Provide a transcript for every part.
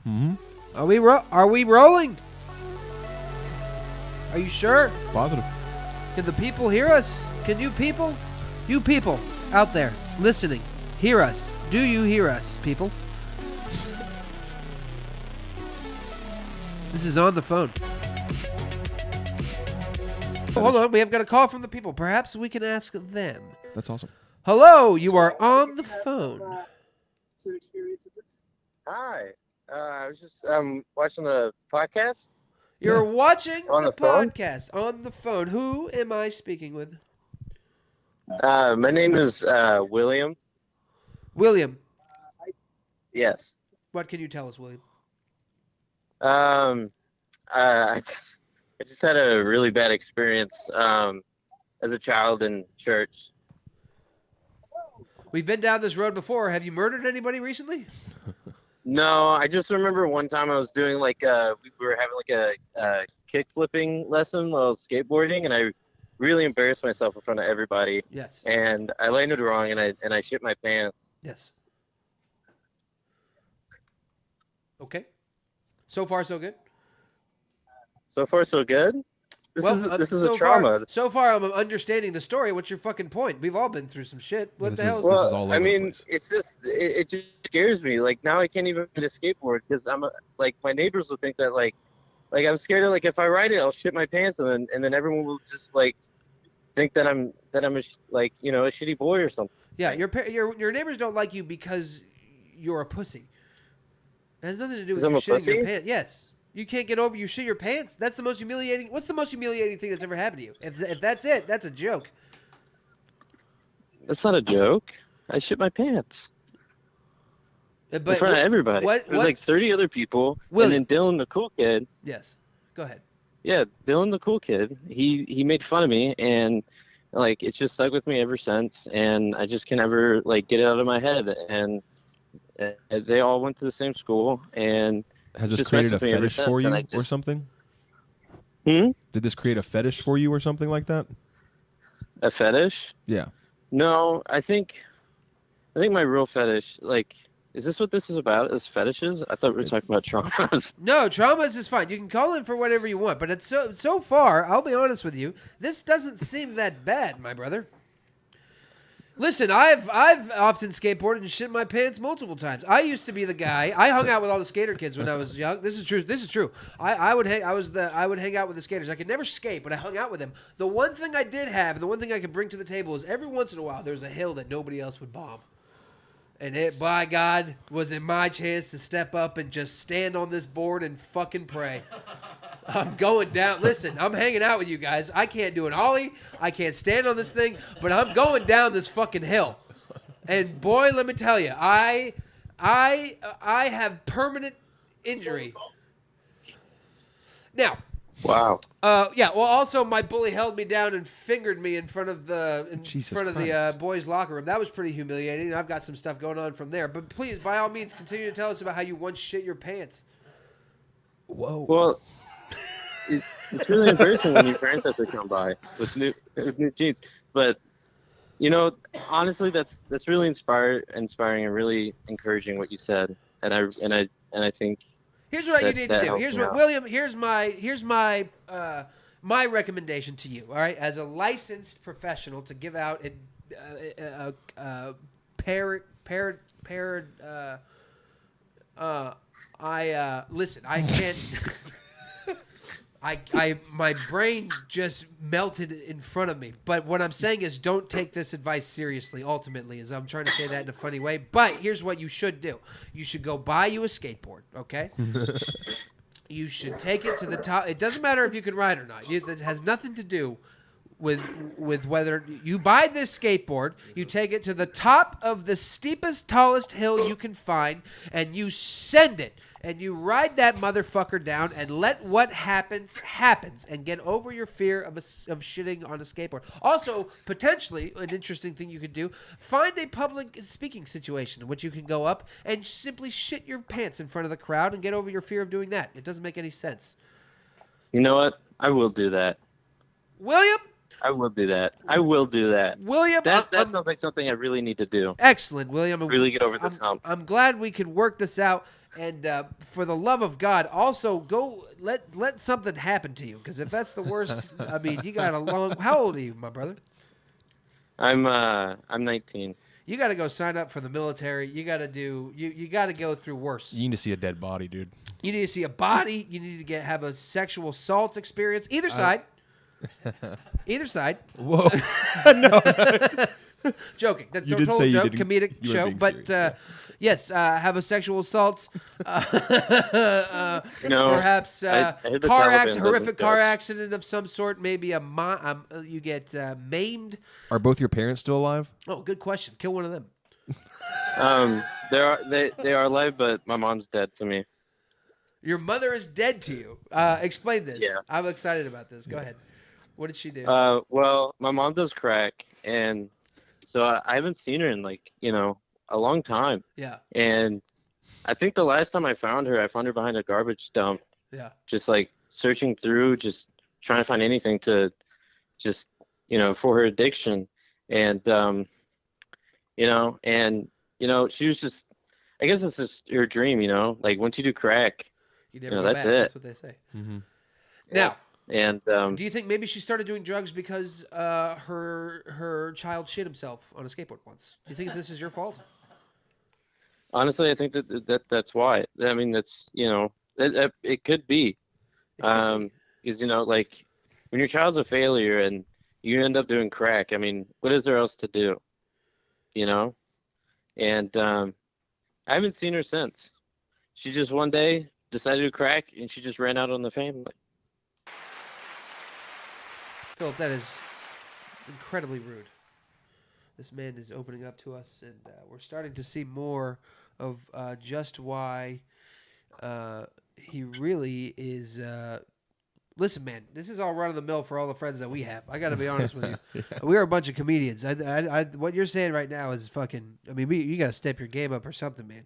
Mm-hmm. Are we rolling? Are you sure? Positive. Can the people hear us? Can you people out there listening, hear us? Do you hear us, people? This is on the phone. Hold on, we have got a call from the people. Perhaps we can ask them. That's awesome. Hello, you are on the phone. Hi. I was just watching the podcast. You're watching On the the phone? podcast on the phone. Who am I speaking with? My name is William. William. Yes. What can you tell us, William? I just had a really bad experience as a child in church. We've been down this road before. Have you murdered anybody recently? No, I just remember one time I was doing we were having like a kick flipping lesson while I was skateboarding, and I really embarrassed myself in front of everybody. Yes. And I landed wrong, and I shit my pants. Yes. Okay. So far, so good. So far, so good. This is a trauma. So far, I'm understanding the story. What's your fucking point? We've all been through some shit. What the hell is this? this? Is all over the place. It's just it just scares me. Like now, I can't even ride a skateboard because my neighbors will think that like I'm scared of if I ride it, I'll shit my pants, and then everyone will just think that I'm a shitty boy or something. Yeah, your neighbors don't like you because you're a pussy. It has nothing to do with you shitting your pants. Yes. You can't get over you shit your pants. That's the most humiliating. What's the most humiliating thing that's ever happened to you? If that's it, that's a joke. That's not a joke. I shit my pants. But in front of everybody. There's like 30 other people. William. And then Dylan, the cool kid. Yes. Go ahead. Yeah, Dylan, the cool kid. He made fun of me, and it's just stuck with me ever since. And I just can never get it out of my head. And they all went to the same school, and has this created a fetish for you or something? Did this create a fetish for you or something like that? A fetish? Yeah. No, I think my real fetish, is this what this is about? Is fetishes? I thought we were talking about traumas. No, traumas is fine. You can call in for whatever you want, but it's so far, I'll be honest with you, this doesn't seem that bad, my brother. Listen, I've often skateboarded and shit my pants multiple times. I used to be the guy. I hung out with all the skater kids when I was young. This is true. I would hang out with the skaters. I could never skate, but I hung out with them. The one thing I did have, and the one thing I could bring to the table is every once in a while there's a hill that nobody else would bomb. And it, by God, was it my chance to step up and just stand on this board and fucking pray. I'm going down. Listen, I'm hanging out with you guys. I can't do an ollie. I can't stand on this thing, but I'm going down this fucking hill. And boy, let me tell you, I have permanent injury. Now. Wow. Yeah. Well, also my bully held me down and fingered me in front of the boys' locker room. That was pretty humiliating. I've got some stuff going on from there. But please, by all means, continue to tell us about how you once shit your pants. Whoa. Well, it's really embarrassing when your parents have to come by with new jeans. But honestly, that's really inspiring and really encouraging what you said. And I think. Here's what you need to do. William. Here's my my recommendation to you. All right, as a licensed professional to give out listen. I can't. My brain just melted in front of me. But what I'm saying is, don't take this advice seriously. Ultimately, as I'm trying to say that in a funny way. But here's what you should do: you should go buy you a skateboard. Okay. You should take it to the top. It doesn't matter if you can ride or not. It has nothing to do with whether you buy this skateboard. You take it to the top of the steepest, tallest hill you can find, and you send it. And you ride that motherfucker down and let what happens, and get over your fear of shitting on a skateboard. Also, potentially, an interesting thing you could do, find a public speaking situation in which you can go up and simply shit your pants in front of the crowd and get over your fear of doing that. It doesn't make any sense. You know what? I will do that. William? I will do that. William, that sounds like something I really need to do. Excellent, William. Really get over this hump. I'm glad we could work this out. And for the love of God, also go let something happen to you. Because if that's the worst, I mean, you got a long. How old are you, my brother? I'm 19. You got to go sign up for the military. You got to do. You got to go through worse. You need to see a dead body, dude. You need to see a body. You need to have a sexual assault experience. Either side. Either side. Whoa. No. Joking. That's You a did total say you joke, didn't- comedic you were show. being But serious, yes, have a sexual assault. No, Perhaps I hear the car Taliban accident, horrific doesn't car judge. accident of some sort. Maybe you get maimed. Are both your parents still alive? Oh, good question. Kill one of them. They are alive, but my mom's dead to me. Your mother is dead to you. Explain this. Yeah. I'm excited about this. Go ahead. What did she do? Well, my mom does crack, and so I haven't seen her in a long time. Yeah. And I think the last time I found her behind a garbage dump, Yeah. just like searching through, just trying to find anything to just, for her addiction. And, she was just, I guess it's just her dream, like once you do crack, You never go that's back. it. That's what they say. Mm-hmm. Now, And do you think maybe she started doing drugs because her child shit himself on a skateboard once? Do you think this is your fault? honestly, I think that's why. I mean, that's, it could be. Because, like when your child's a failure and you end up doing crack, I mean, what is there else to do? And I haven't seen her since. She just one day decided to crack and she just ran out on the family. Philip, that is incredibly rude. This man is opening up to us, and we're starting to see more of just why he really is. Listen, man, this is all run of the mill for all the friends that we have. I got to be honest with you. Yeah. We are a bunch of comedians. What you're saying right now is fucking. I mean, you got to step your game up or something, man.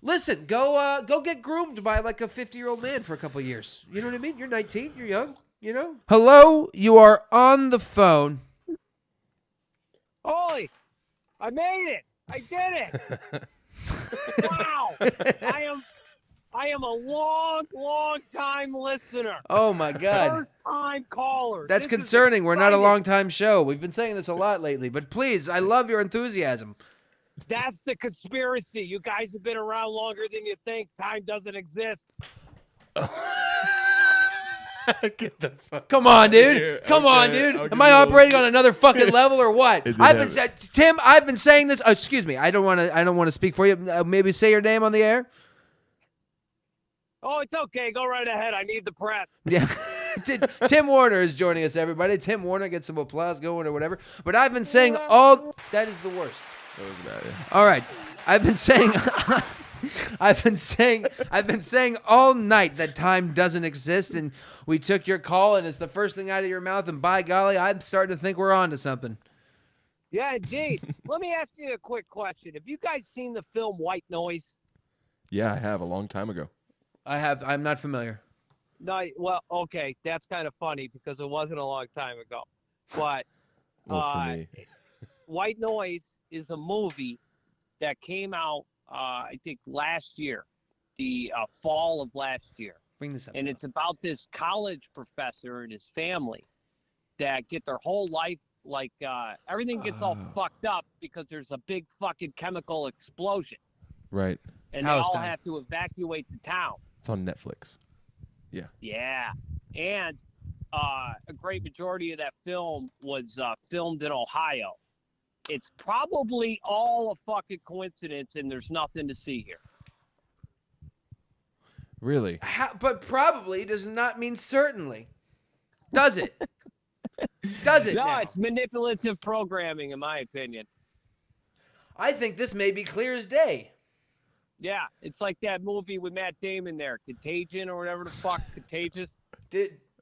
Listen, go get groomed by like a 50-year-old man for a couple of years. You know what I mean? You're 19. You're young. Hello, you are on the phone. Holy, I made it. I did it. Wow. I am a long time listener. Oh my God. First time caller. That's This is concerning. We're not a exciting. long time show. We've been saying this a lot lately, but please, I love your enthusiasm. That's the conspiracy. You guys have been around longer than you think. Time doesn't exist. Get the fuck Come on, outta dude. here. Come Okay, on, dude. I'll give Am I you a- operating on another fucking level or what? It did I've have been Tim, I've been saying this. Excuse me. I don't want to speak for you. Maybe say your name on the air. Oh, it's okay. Go right ahead. I need the press. Yeah. Tim Warner is joining us, everybody. Tim Warner, get some applause going or whatever. But I've been saying that is the worst. That was bad. Yeah. All right. I've been saying all night that time doesn't exist, and we took your call, and it's the first thing out of your mouth, and by golly, I'm starting to think we're on to something. Yeah, indeed. Let me ask you a quick question. Have you guys seen the film White Noise? Yeah, I have a long time ago. I'm not familiar. No, well, okay, that's kind of funny because it wasn't a long time ago. But Well, for me. White Noise is a movie that came out, I think, last year, the fall of last year. Bring this up. And it's about this college professor and his family that get their whole life, like, everything gets all fucked up because there's a big fucking chemical explosion. Right. And they all Palestine. have to evacuate the town. It's on Netflix. Yeah. And a great majority of that film was filmed in Ohio. It's probably all a fucking coincidence, and there's nothing to see here. Really? But probably does not mean certainly. Does it? Does it? No, now? it's manipulative programming, in my opinion. I think this may be clear as day. Yeah, it's like that movie with Matt Damon there, Contagion or whatever the fuck, Contagious,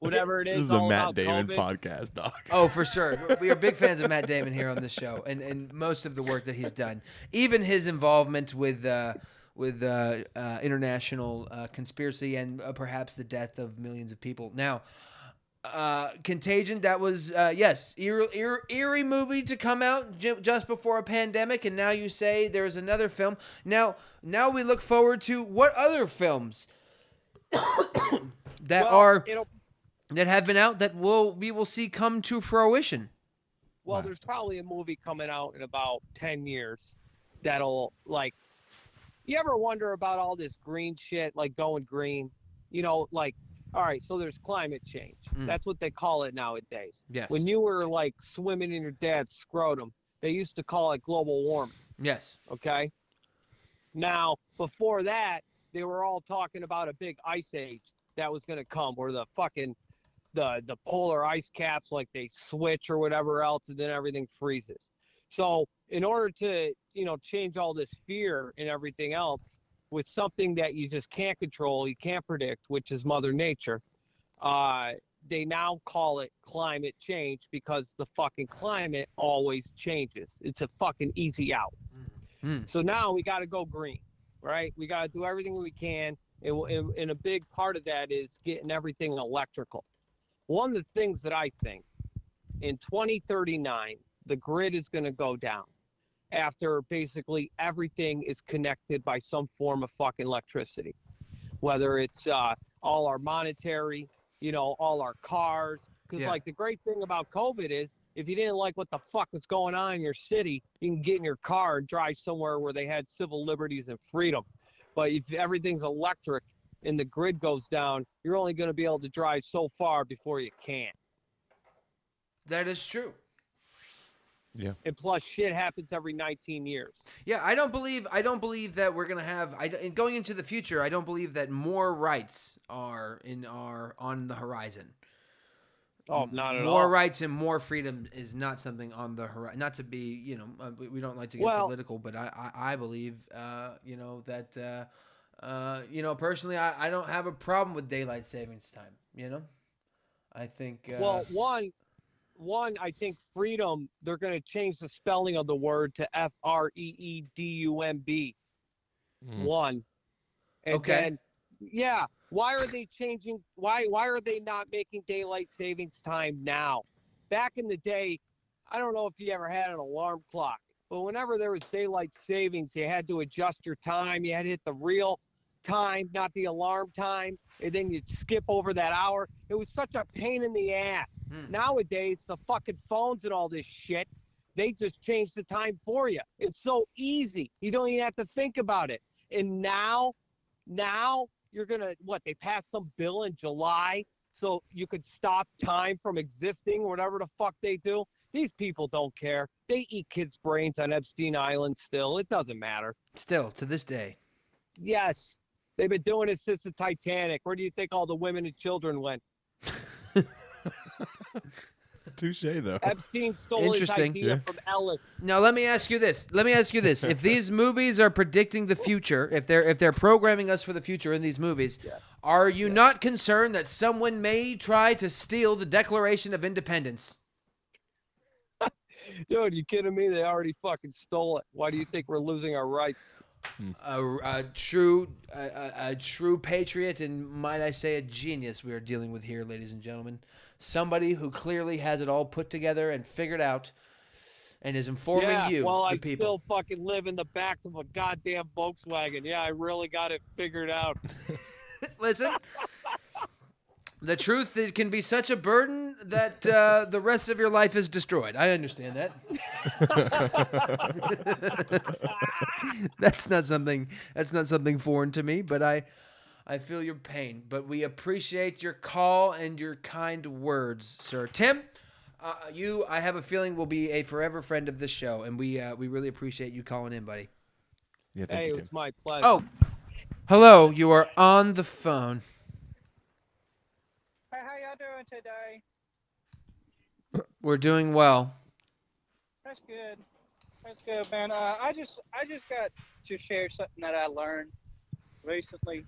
whatever it This is. is a all Matt about Damon COVID. podcast, dog. Oh, for sure. We are big fans of Matt Damon here on this show, and most of the work that he's done, even his involvement with international conspiracy and perhaps the death of millions of people. Now, Contagion, that was yes, eerie movie to come out just before a pandemic, and now you say there's another film. Now we look forward to what other films that have been out that we will see come to fruition. Well, there's probably a movie coming out in about 10 years that'll, like, you ever wonder about all this green shit, like going green? You know, like, all right, so there's climate change. That's what they call it nowadays. Yes. When you were, like, swimming in your dad's scrotum, they used to call it global warming. Yes. Okay? Now, before that, they were all talking about a big ice age that was going to come, where the fucking the polar ice caps, like, they switch or whatever else, and then everything freezes. So in order to, change all this fear and everything else with something that you just can't control, you can't predict, which is Mother Nature, they now call it climate change, because the fucking climate always changes. It's a fucking easy out. So now we got to go green, right? We got to do everything we can. And a big part of that is getting everything electrical. One of the things that I think in 2039, the grid is going to go down after basically everything is connected by some form of fucking electricity, whether it's all our monetary, all our cars. Because like the great thing about COVID is, if you didn't like what the fuck was going on in your city, you can get in your car and drive somewhere where they had civil liberties and freedom. But if everything's electric and the grid goes down, you're only going to be able to drive so far before you can. That is true. Yeah. And plus, shit happens every 19 years. Yeah, I don't believe that we're gonna have. Going into the future, I don't believe that more rights are on the horizon. Oh, not at all. More rights and more freedom is not something on the horizon. Not to be, we don't like to get political, but I believe, that, personally, I don't have a problem with daylight savings time. I think. Well, one, I think freedom, they're going to change the spelling of the word to FREEDUMB. One. And okay. Then, yeah. Why are they changing? Why are they not making daylight savings time now? Back in the day, I don't know if you ever had an alarm clock, but whenever there was daylight savings, you had to adjust your time. You had to hit the real time, not the alarm time, and then you'd skip over that hour. It was such a pain in the ass. Nowadays, the fucking phones and all this shit, they just change the time for you. It's so easy. You don't even have to think about it. And now you're going to, they passed some bill in July so you could stop time from existing, whatever the fuck they do. These people don't care. They eat kids' brains on Epstein Island still. It doesn't matter. Still, to this day. Yes. They've been doing it since the Titanic. Where do you think all the women and children went? Touche, though. Epstein stole his idea from Ellis. Now, let me ask you this. If these movies are predicting the future, if they're programming us for the future in these movies, are you not concerned that someone may try to steal the Declaration of Independence? Dude, you kidding me? They already fucking stole it. Why do you think we're losing our rights? A true patriot, and might I say a genius we are dealing with here, ladies and gentlemen. Somebody who clearly has it all put together and figured out and is informing the people. I still fucking live in the back of a goddamn Volkswagen. Yeah, I really got it figured out. Listen, the truth can be such a burden that the rest of your life is destroyed. I understand that. That's not something foreign to me, but I feel your pain. But we appreciate your call and your kind words, sir. Tim, I have a feeling will be a forever friend of this show, and we really appreciate you calling in, buddy. Yeah, thank you, Tim. It was my pleasure. Oh, hello, you are on the phone. Hey, how y'all doing today? We're doing well. That's good. That's good, man. I just got to share something that I learned recently.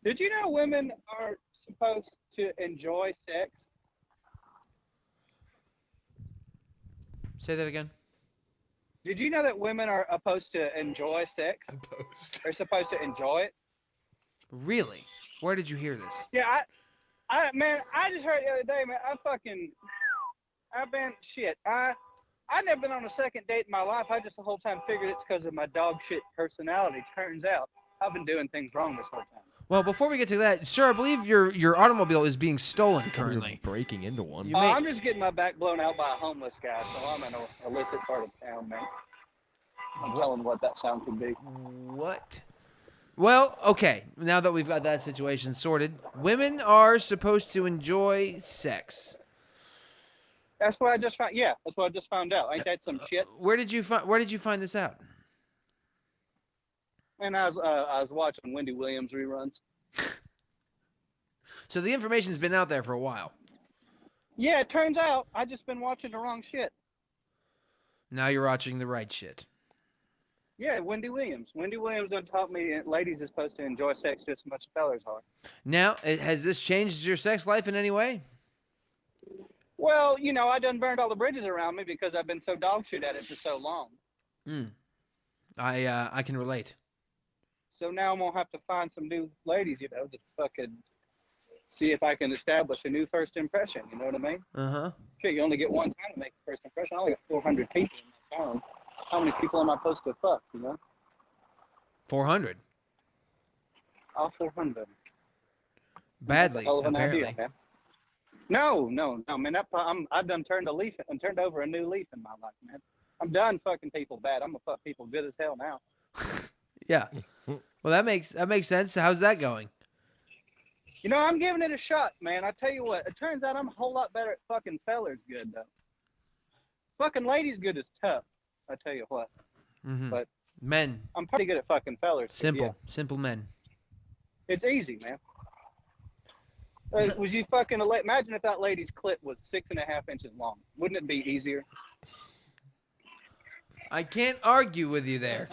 Did you know women are supposed to enjoy sex? Say that again. Did you know that women are supposed to enjoy sex? They're supposed to enjoy it. Really? Where did you hear this? Yeah, I just heard the other day, man. I've never been on a second date in my life. I just the whole time figured it's because of my dog shit personality. Turns out I've been doing things wrong this whole time. Well, before we get to that, sir, I believe your automobile is being stolen currently. You're breaking into one. I'm just getting my back blown out by a homeless guy, so I'm in an illicit part of town, man. I'm telling what that sound could be. What? Well, okay. Now that we've got that situation sorted, women are supposed to enjoy sex. That's what I just found. Yeah, that's what I just found out. Ain't that some shit? Where did you find this out? And I was watching Wendy Williams reruns. So the information's been out there for a while. Yeah, it turns out I just been watching the wrong shit. Now you're watching the right shit. Yeah, Wendy Williams. Wendy Williams done taught me ladies are supposed to enjoy sex just as much as fellas are. Now, has this changed your sex life in any way? Well, I done burned all the bridges around me because I've been so dog shit at it for so long. I can relate. So now I'm going to have to find some new ladies, to fucking see if I can establish a new first impression. You know what I mean? Uh-huh. Sure, you only get one time to make a first impression. I only got 400 people in my town. How many people am I supposed to fuck, 400. All 400. Badly, That's a hell of an apparently. idea, man. No, man. I've done turned over a new leaf in my life, man. I'm done fucking people bad. I'm gonna fuck people good as hell now. Yeah. Well, that makes sense. How's that going? I'm giving it a shot, man. I tell you what, it turns out I'm a whole lot better at fucking fellers good, though. Fucking ladies good is tough, I tell you what. Mm-hmm. But men. I'm pretty good at fucking fellers. Simple men. It's easy, man. Was you fucking imagine if that lady's clit was 6.5 inches long? Wouldn't it be easier? I can't argue with you there.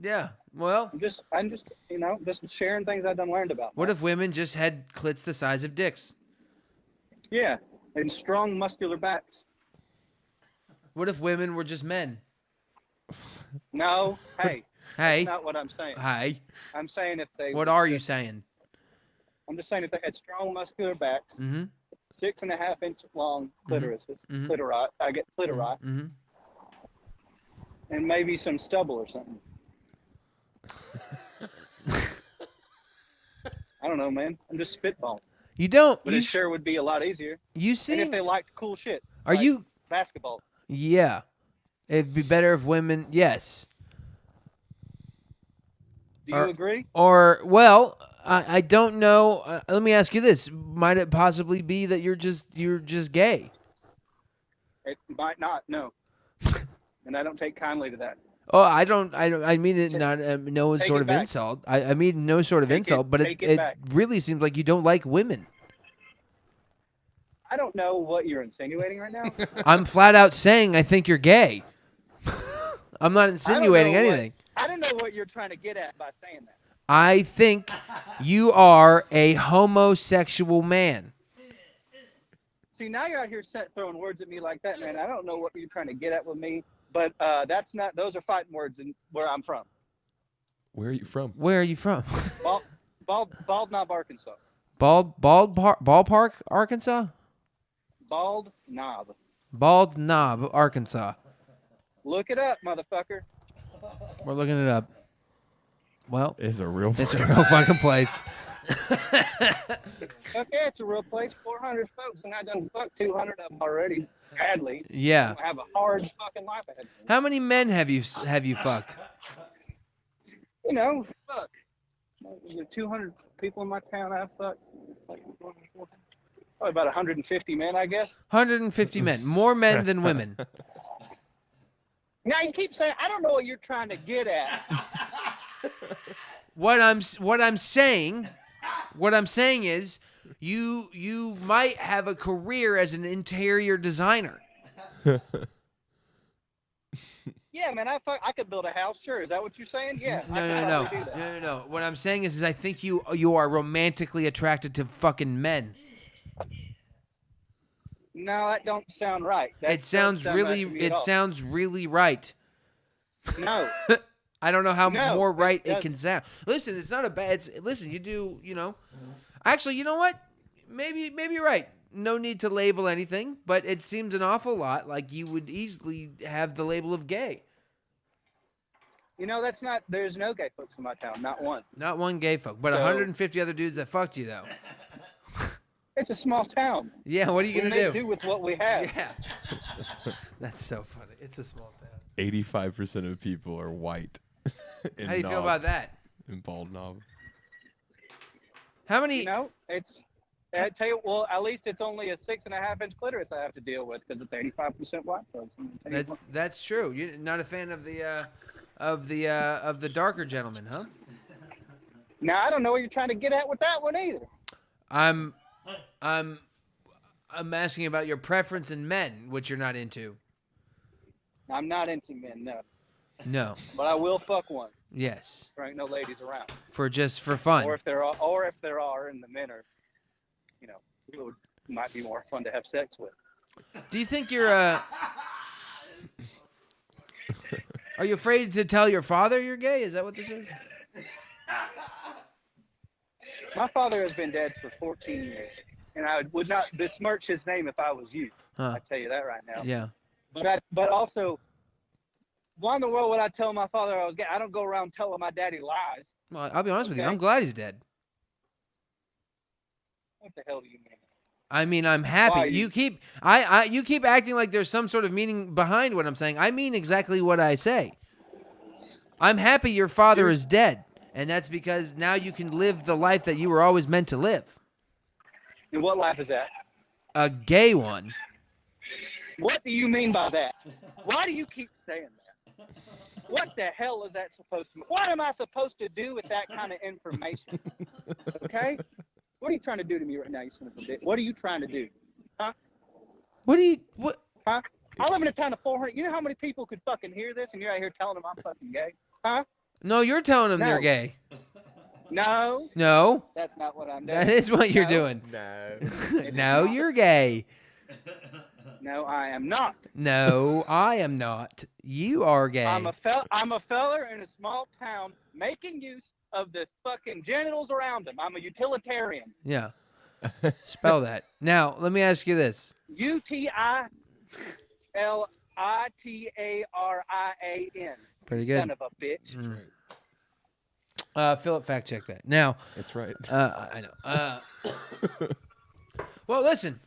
Yeah. Well, I'm just just sharing things I've done learned about. What if women just had clits the size of dicks? Yeah, and strong muscular backs. What if women were just men? No, hey. Hey. That's not what I'm saying. Hey. I'm saying if they. What are you saying? I'm just saying if they had strong muscular backs, 6.5 inch long clitorises, clitori. I get clitori, and maybe some stubble or something. I don't know, man. I'm just spitballing. You don't. But it sure would be a lot easier. You see? And if they liked cool shit. Are like you basketball? Yeah, it'd be better if women. Yes. Do you agree? Or well, I don't know. Let me ask you this: might it possibly be that you're just gay? It might not. No. And I don't take kindly to that. Oh, I don't. I mean it not no sort of insult. I mean no sort of insult, but it really seems like you don't like women. I don't know what you're insinuating right now. I'm flat out saying I think you're gay. I'm not insinuating anything. I don't know what you're trying to get at by saying that. I think you are a homosexual man. See, now you're out here throwing words at me like that, man. I don't know what you're trying to get at with me, but that's not. Those are fighting words in where I'm from. Where are you from? Where are you from? Bald Knob, Arkansas. Ballpark, Arkansas. Bald Knob. Bald Knob, Arkansas. Look it up, motherfucker. We're looking it up. Well, it's a real fucking place. Okay, it's a real place. 400 folks, and I done fucked 200 of them already. Badly. Yeah. I have a hard fucking life ahead of me. How many men have you fucked? Fuck. There's 200 people in my town I've fucked. Probably about 150 men, I guess. 150 men. More men than women. Now you keep saying, I don't know what you're trying to get at. What I'm saying is you might have a career as an interior designer. Yeah, man, I could build a house. Sure, is that what you're saying? Yeah. No. What I'm saying is I think you are romantically attracted to fucking men. No, that don't sound right. It sounds really right. No. I don't know how more right it can sound. Listen, it's not a bad. Listen, you do. Actually, you know what? maybe you're right. No need to label anything, but it seems an awful lot like you would easily have the label of gay. You know, that's not. There's no gay folks in my town. Not one. Not one gay folk, but 150 other dudes that fucked you though. It's a small town. Yeah, what are you gonna do with what we have? Yeah, that's so funny. It's a small town. 85% of people are white. How do you feel about that? In Bald Knob. How many? You know, it's. I tell you, well, at least it's only a 6.5-inch clitoris I have to deal with because it's 85% white folks. That's true. You're not a fan of the darker gentleman, huh? Now I don't know what you're trying to get at with that one either. I'm asking about your preference in men, which you're not into. I'm not into men, no. No. But I will fuck one. Yes. There ain't no ladies around. For fun. Or if there are, and the men are, you know, it might be more fun to have sex with. Do you think you're Are you afraid to tell your father you're gay? Is that what this is? My father has been dead for 14 years, and I would not besmirch his name if I was you. I tell you that right now. Yeah. But also, why in the world would I tell my father I was gay? I don't go around telling my daddy lies. Well, I'll be honest with you. I'm glad he's dead. What the hell do you mean? I mean, I'm happy. You keep acting like there's some sort of meaning behind what I'm saying. I mean exactly what I say. I'm happy your father is dead, and that's because now you can live the life that you were always meant to live. And what life is that? A gay one. What do you mean by that? Why do you keep saying that? What the hell is that supposed to mean? What am I supposed to do with that kind of information? Okay? What are you trying to do to me right now, you son of a bitch? What are you trying to do? Huh? What? Huh? I live in a town of 400. You know how many people could fucking hear this and you're out here telling them I'm fucking gay? Huh? No, you're telling them they're gay. No. No. That's not what I'm doing. That is what you're doing. No. No, you're gay. No, I am not. No, I am not. You are gay. I'm a feller in a small town making use of the fucking genitals around him. I'm a utilitarian. Yeah. Spell that. Now, let me ask you this. Utilitarian. Pretty good. Son of a bitch. Phillip, fact check that. Now. That's right. I know. Well, listen.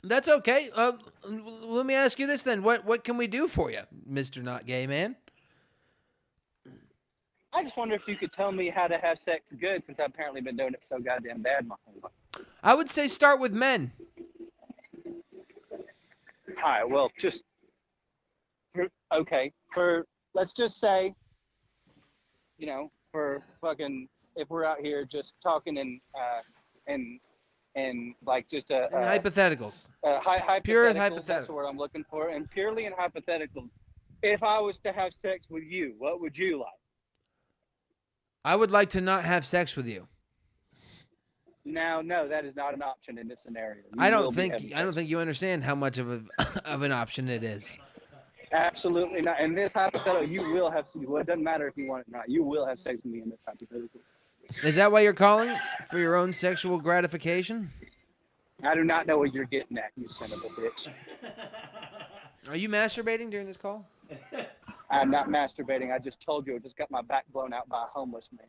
That's okay. Let me ask you this then. What can we do for you, Mr. Not Gay Man? I just wonder if you could tell me how to have sex good, since I've apparently been doing it so goddamn bad my whole life. I would say start with men. All right, well, let's just say, you know, for fucking, if we're out here just talking and like just hypotheticals. Pure hypotheticals. That's what I'm looking for. And purely in hypotheticals, if I was to have sex with you, what would you like? I would like to not have sex with you. Now, no, that is not an option in this scenario. I don't think you understand how much of an option it is. Absolutely not. In this hypothetical, you will have. Well, it doesn't matter if you want it or not. You will have sex with me in this hypothetical. Is that why you're calling? For your own sexual gratification? I do not know what you're getting at, you son of a bitch. Are you masturbating during this call? I'm not masturbating. I just told you I just got my back blown out by a homeless man.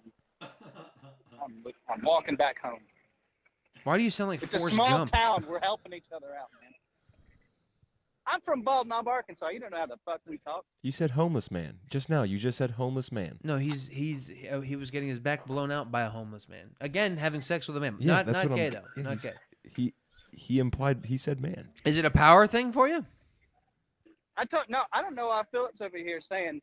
I'm walking back home. Why do you sound like It's Forrest a small Gump? town. We're helping each other out, man. I'm from Bald Knob, Arkansas. You don't know how the fuck we talk. You said homeless man. Just now, you just said homeless man. No, he was getting his back blown out by a homeless man. Again, having sex with a man. Yeah, not gay though. Yeah, not gay. He said man. Is it a power thing for you? I don't know why Philip's over here trying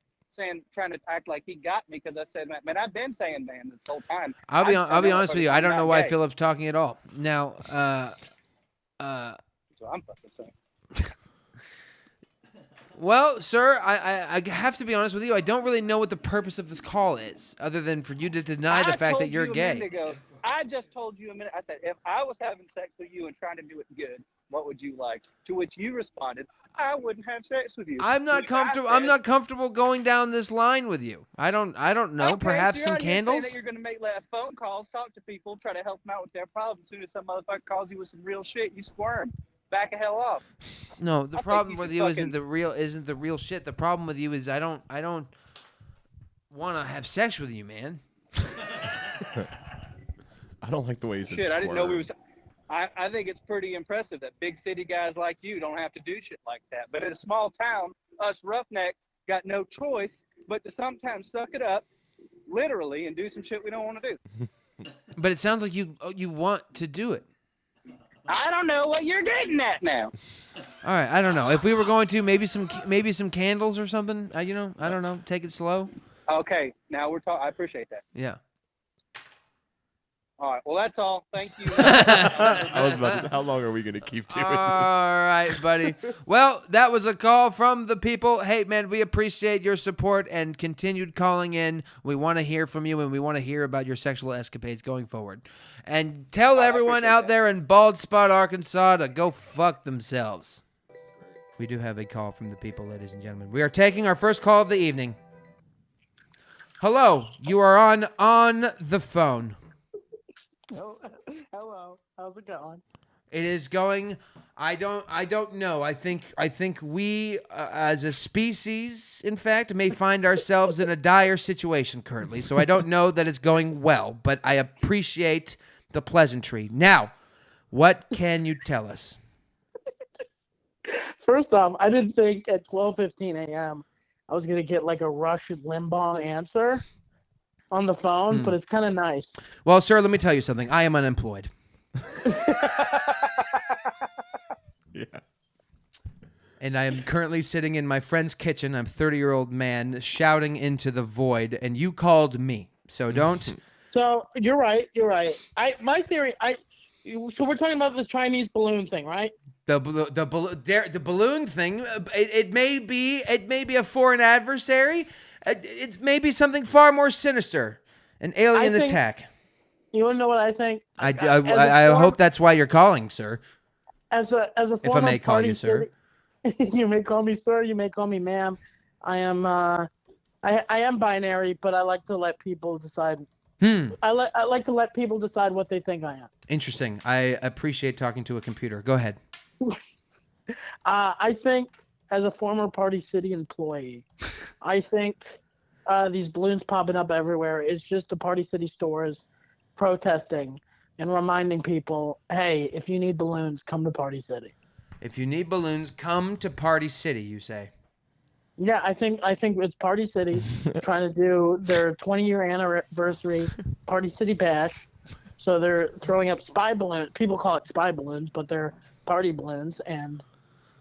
to act like he got me because I said man. I've been saying man this whole time. I'll be honest with you. I don't know why Philip's talking at all. Now, So I'm fucking saying. Well, sir, I have to be honest with you. I don't really know what the purpose of this call is, other than for you to deny the fact that you're gay. I just told you a minute. I said if I was having sex with you and trying to do it good, What would you like? To which you responded, I wouldn't have sex with you. I'm not comfortable. I'm not comfortable going down this line with you. I don't know. Okay, Perhaps so some candles. That you're going to make phone calls, talk to people, try to help them out with their problems. As soon as some motherfucker calls you with some real shit, you squirm. Back the hell off. No, the problem with you isn't the real shit. The problem with you is I don't want to have sex with you, man. I don't like the way you said shit. squirm. I didn't know we was. I think it's pretty impressive that big city guys like you don't have to do shit like that. But in a small town, us roughnecks got no choice but to sometimes suck it up, literally, and do some shit we don't want to do. But it sounds like you want to do it. I don't know what you're getting at now. All right, I don't know. If we were going to maybe some candles or something, I don't know. Take it slow. Okay, now we're talking. I appreciate that. Yeah. All right. Well, that's all. Thank you. I was about to. How long are we going to keep doing this? All right, buddy. Well, that was a call from the people. Hey, man, we appreciate your support and continued calling in. We want to hear from you, and we want to hear about your sexual escapades going forward. And tell everyone out there in Bald Spot, Arkansas, to go fuck themselves. We do have a call from the people, ladies and gentlemen. We are taking our first call of the evening. Hello, you are on the phone. Hello. How's it going? It is going. I don't know. I think we, as a species, in fact, may find ourselves in a dire situation currently. So I don't know that it's going well, but I appreciate the pleasantry. Now, what can you tell us? First off, I didn't think at 12:15 a.m. I was gonna get like a Rush Limbaugh answer on the phone, but it's kind of nice. Well, sir, let me tell you something. I am unemployed. Yeah. And I am currently sitting in my friend's kitchen. I'm a 30-year-old man shouting into the void, and you called me. So don't. So you're right. My theory. So we're talking about the Chinese balloon thing, right? The balloon thing. It may be a foreign adversary. It may be something far more sinister, an alien attack. You want to know what I think? I hope that's why you're calling, sir. As a former if I may call you sir. You may call me sir. You may call me ma'am. I am I am binary, but I like to let people decide. I like to let people decide what they think I am. Interesting. I appreciate talking to a computer. Go ahead. I think, as a former Party City employee, I think these balloons popping up everywhere is just the Party City stores protesting and reminding people, hey, if you need balloons, come to Party City. If you need balloons, come to Party City, you say. Yeah, I think it's Party City trying to do their 20-year anniversary Party City bash. So they're throwing up spy balloons. People call it spy balloons, but they're party balloons, and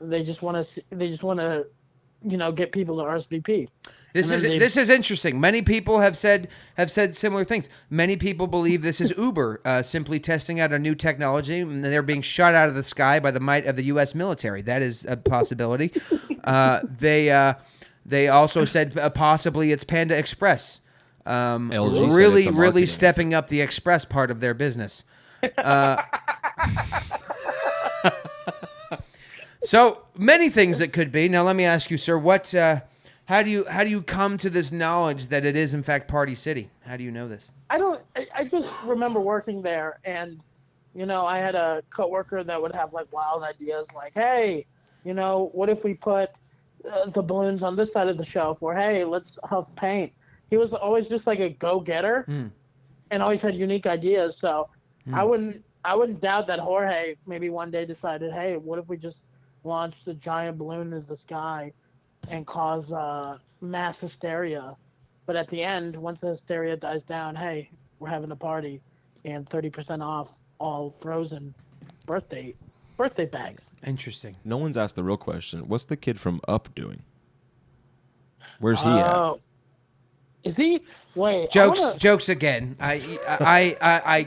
they just want to, get people to RSVP. This is interesting. Many people have said similar things. Many people believe this is Uber simply testing out a new technology, and they're being shot out of the sky by the might of the U.S. military. That is a possibility. They also said possibly it's Panda Express. LG really stepping up the express part of their business. So many things it could be. Now let me ask you, sir, what? How do you come to this knowledge that it is in fact Party City? How do you know this? I just remember working there, and I had a coworker that would have like wild ideas, like, hey, what if we put the balloons on this side of the shelf, or hey, let's huff paint. He was always just like a go-getter, and always had unique ideas. So I wouldn't doubt that Jorge maybe one day decided, hey, what if we just launched a giant balloon into the sky and cause mass hysteria? But at the end, once the hysteria dies down, hey, we're having a party and 30% off all frozen birthday bags. Interesting. No one's asked the real question. What's the kid from Up doing? Where's he at? Is he? Wait. Jokes again. I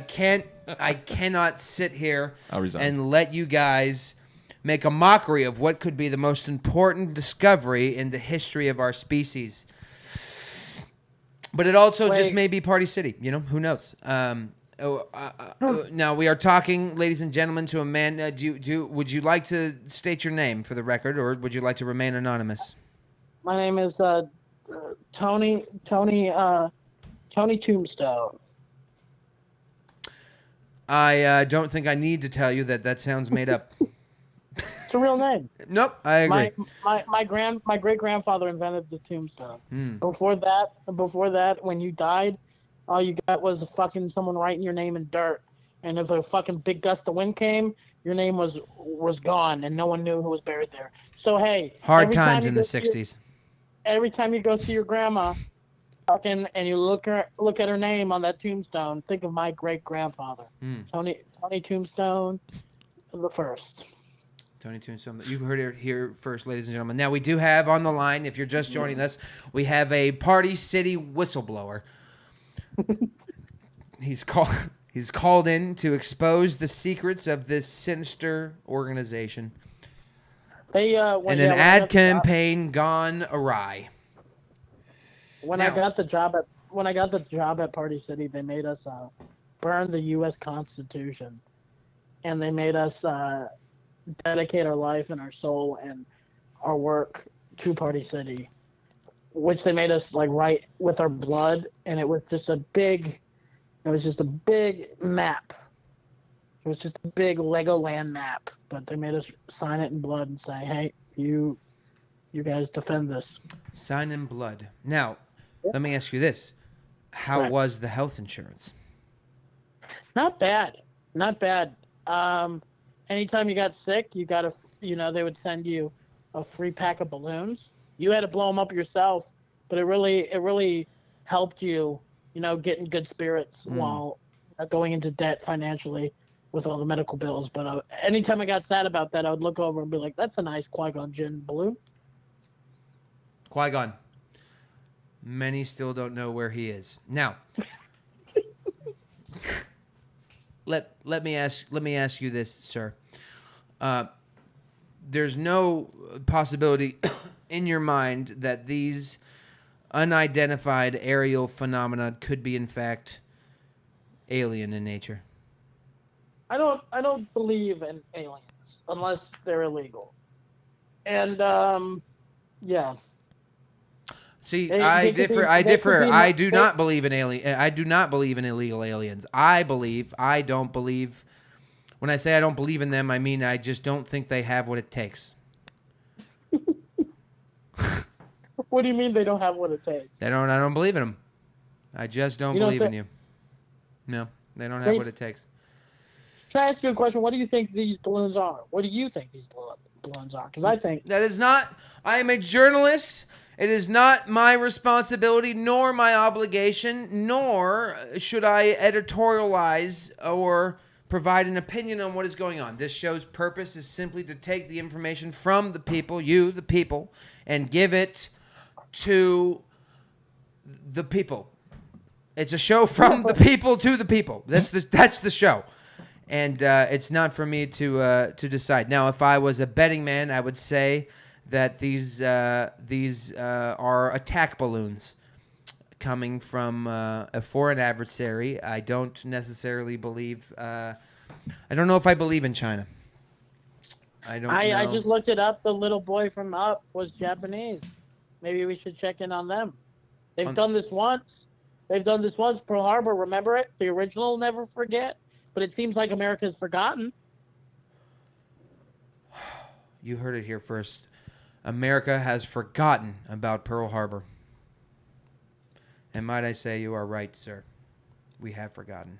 cannot sit here and let you guys make a mockery of what could be the most important discovery in the history of our species. But it also just may be Party City. Who knows? Now we are talking, ladies and gentlemen, to a man. Would you like to state your name for the record, or would you like to remain anonymous? My name is Tony Tombstone. I don't think I need to tell you that sounds made up. It's a real name. Nope, I agree. My great grandfather invented the tombstone. Before that, when you died, all you got was fucking someone writing your name in dirt. And if a fucking big gust of wind came, your name was gone, and no one knew who was buried there. So hey, hard times in the '60s. Every time you go see your grandma, fucking, and you look at her name on that tombstone, think of my great grandfather, Tony Tombstone, the first. Tony Tombstone. You've heard it here first, ladies and gentlemen. Now, we do have on the line, if you're just joining us, we have a Party City whistleblower. He's called in to expose the secrets of this sinister organization. An ad campaign gone awry. When I got the job at Party City, they made us burn the U.S. Constitution, and they made us dedicate our life and our soul and our work to Party City, which they made us write with our blood, and it was just a big map. It was just a big Legoland map, but they made us sign it in blood and say, "Hey, you guys defend this." Sign in blood. Now, let me ask you this: how was the health insurance? Not bad. Anytime you got sick, they would send you a free pack of balloons. You had to blow them up yourself, but it really helped you, get in good spirits while going into debt financially with all the medical bills. But anytime I got sad about that, I would look over and be like, "That's a nice Qui-Gon Jinn balloon." Qui-Gon. Many still don't know where he is. Now, let me ask you this, sir. There's no possibility in your mind that these unidentified aerial phenomena could be in fact alien in nature? I don't believe in aliens unless they're illegal. And yeah. See, I differ. I do not believe in illegal aliens. I don't believe. When I say I don't believe in them, I mean I just don't think they have what it takes. What do you mean they don't have what it takes? I don't believe in them. I just don't believe in you. No, they don't have what it takes. Can I ask you a question? What do you think these balloons are? What do you think these balloons are? Because I think that is not. I am a journalist. It is not my responsibility nor my obligation, nor should I editorialize or provide an opinion on what is going on. This show's purpose is simply to take the information from the people, you, the people, and give it to the people. It's a show from the people to the people. That's the show. And it's not for me to decide. Now, if I was a betting man, I would say that these are attack balloons coming from a foreign adversary. I don't necessarily believe. I don't know if I believe in China. I don't. I just looked it up. The little boy from Up was Japanese. Maybe we should check in on them. They've done this once. Pearl Harbor. Remember it? The original. Never forget. But it seems like America's forgotten. You heard it here first. America has forgotten about Pearl Harbor. And might I say, you are right, sir. We have forgotten.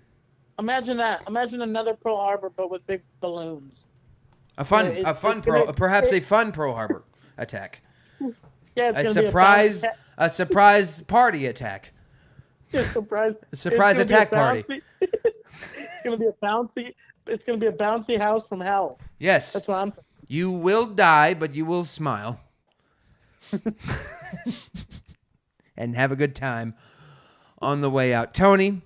Imagine that. Imagine another Pearl Harbor, but with big balloons. Perhaps a fun Pearl Harbor attack. Yeah, a surprise party attack. Yeah, a surprise attack party. It's gonna be a bouncy. It's gonna be a bouncy house from hell. Yes, that's what I'm saying. You will die, but you will smile. And have a good time on the way out. Tony,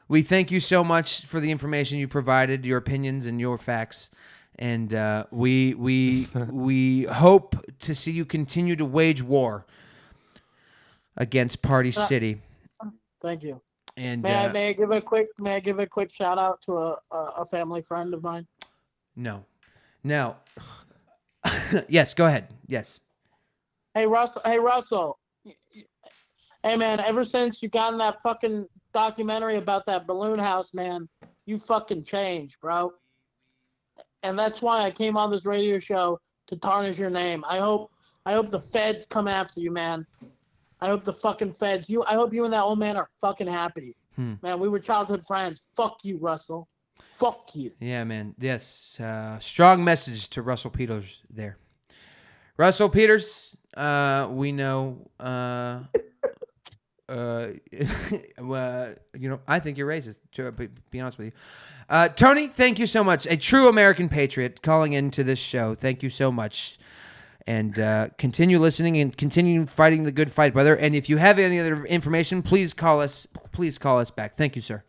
we thank you so much for the information you provided, your opinions and your facts. And we hope to see you continue to wage war against Party City. Thank you. And may I give a quick shout out to a family friend of mine? No. Now, yes, go ahead. Yes. Hey Russell. Hey man, ever since you got in that fucking documentary about that balloon house, man, you fucking changed, bro. And that's why I came on this radio show to tarnish your name. I hope the feds come after you, man. I hope the fucking feds. I hope you and that old man are fucking happy. Man, we were childhood friends. Fuck you, Russell. Fuck you. Yeah, man. Yes. Strong message to Russell Peters there. Russell Peters, we know, I think you're racist, to be honest with you. Tony, thank you so much. A true American patriot calling into this show. Thank you so much. And continue listening and continue fighting the good fight, brother. And if you have any other information, please call us. Please call us back. Thank you, sir.